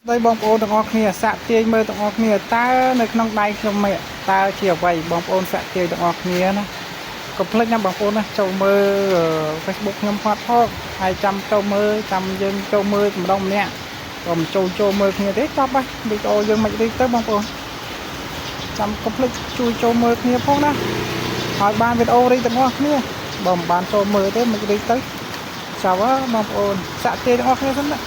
đây bom ônទាំងអស់គ្នាសាក់ទាញមើលទាំងអស់គ្នាតើនៅក្នុងដៃខ្ញុំតើជាអ្វីបងប្អូនសាក់ទាញទាំងអស់គ្នាណាកុំភ្លេចណាបងប្អូនណាចូលមើល Facebook ខ្ញុំផាត់ផងហើយចាំចូលមើលចាំយើងចូលមើលម្ដងម្នាក់ក៏មិនចូលមើលគ្នាទេចប់ហើយវីដេអូយើងមិនរីកទៅបងប្អូនចាំកុំភ្លេចជួយចូលមើលគ្នាផងណាហើយបានវីដេអូរីកទាំងអស់គ្នាបើមិនបានចូលមើលទេមិនរីកទៅចប់ហ៎បងប្អូនសាក់ទាញទាំងអស់គ្នាសិនណា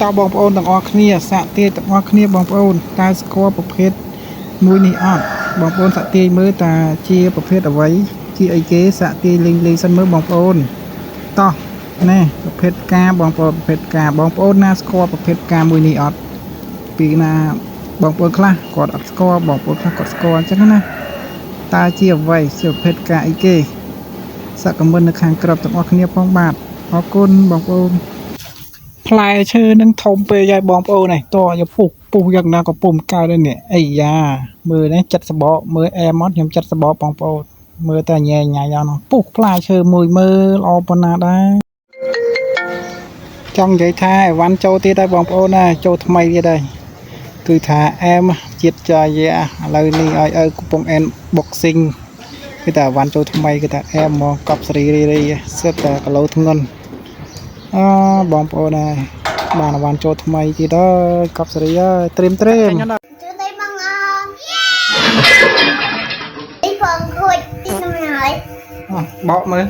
តើបងប្អូនទាំងអស់គ្នាសាក់ទាញទាំងអស់គ្នាបងប្អូនតើស្គាល់ប្រភេទមួយនេះអត់បងប្អូនសាក់ទាញមើលតើជាប្រភេទអ្វីជាអីគេសាក់ទាញលេងសិនមើលបងប្អូនតោះណែប្រភេទការបងប្អូនប្រភេទការបងប្អូនណាស្គាល់ប្រភេទការមួយនេះអត់ពីណាបងប្អូនខ្លះគាត់អត់ស្គាល់បងប្អូនខ្លះគាត់ស្គាល់អញ្ចឹងណាតើជាអ្វីជាប្រភេទការអីគេសាក់ខមមិននៅខាងក្រោមទាំងអស់គ្នាផងបាទអរគុណបងប្អូនផ្លែឈើនឹងធំពេកហើយបងប្អូននេះតោះយកពុះយ៉ាងណាក៏ពុំកើតដែរនេះអីយ៉ាមើលនេះចិត្តសបកមើលអែមអត់ខ្ញុំចិត្តសបកបងប្អូនមើលតែញ៉ៃអស់ពុះផ្លែឈើមួយមើលល្អប៉ុណ្ណាដែរចង់និយាយថាអីវ៉ាន់ចូលទៀតហើយបងប្អូនណាចូលថ្មីទៀតហើយគឺថាអែមជាតិចាយាឥឡូវនេះឲ្យកំពុងអែន boxing គឺថាអីវ៉ាន់ចូលថ្មីគឺថាអែមហ្មងកប់សេរីសិតតែគីឡូធ្ងន់បងប្អូនហើយបានអីវ៉ាន់ចូលថ្មីទៀតហើយកប់សេរីហើយត្រៀមជួយទេបងអីផងខូចទីសំហើយបកមើល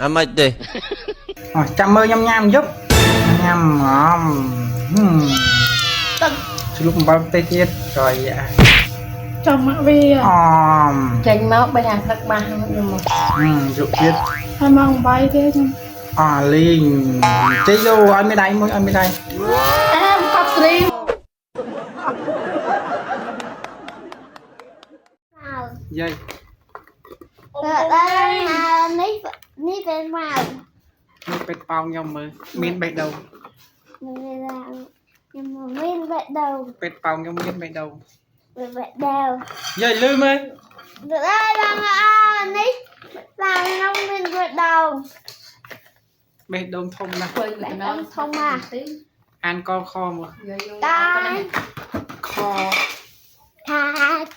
អាម៉េចទេចាំមើលញ៉ាំយប់ញ៉ាំទឹកជ្រូកអំបិលតិចទៀតចុយចាំមកវាចេញមកបីអាទឹកបាសខ្ញុំមកយប់ទៀតហើយមក8ទេខ្ញុំលីងចេញលោឲ្យមេដៃមួយឲ្យមេដៃកប់ស្រីយាយនេះเป็นម៉ៅនេះเป็ดប៉ោងខ្ញុំមើលមានបេះដូងខ្ញុំមានបេះដូងเป็ดប៉ោងខ្ញុំមានបេះដូងបេះដូងយាយលឺមើលបងនេះបងខ្ញុំមានបេះដូងបេះដូងធំណាស់បេះដូងធំណាស់អានកខមើលតាខថា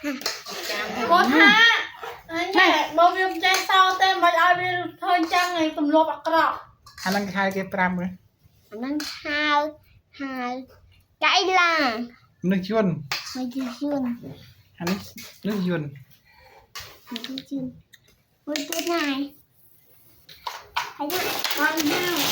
គាត់ថាណែបើវាមិនចេះសោទេមិនឲ្យវាធ្វើអញ្ចឹងឯងទម្លាប់អាក្រក់អាហ្នឹងគេហៅគេ5មើលអាហ្នឹងហៅកៃឡានឹងយន្តអានេះនឹងយន្តមួយទៀតណាហើយអត់ហៅ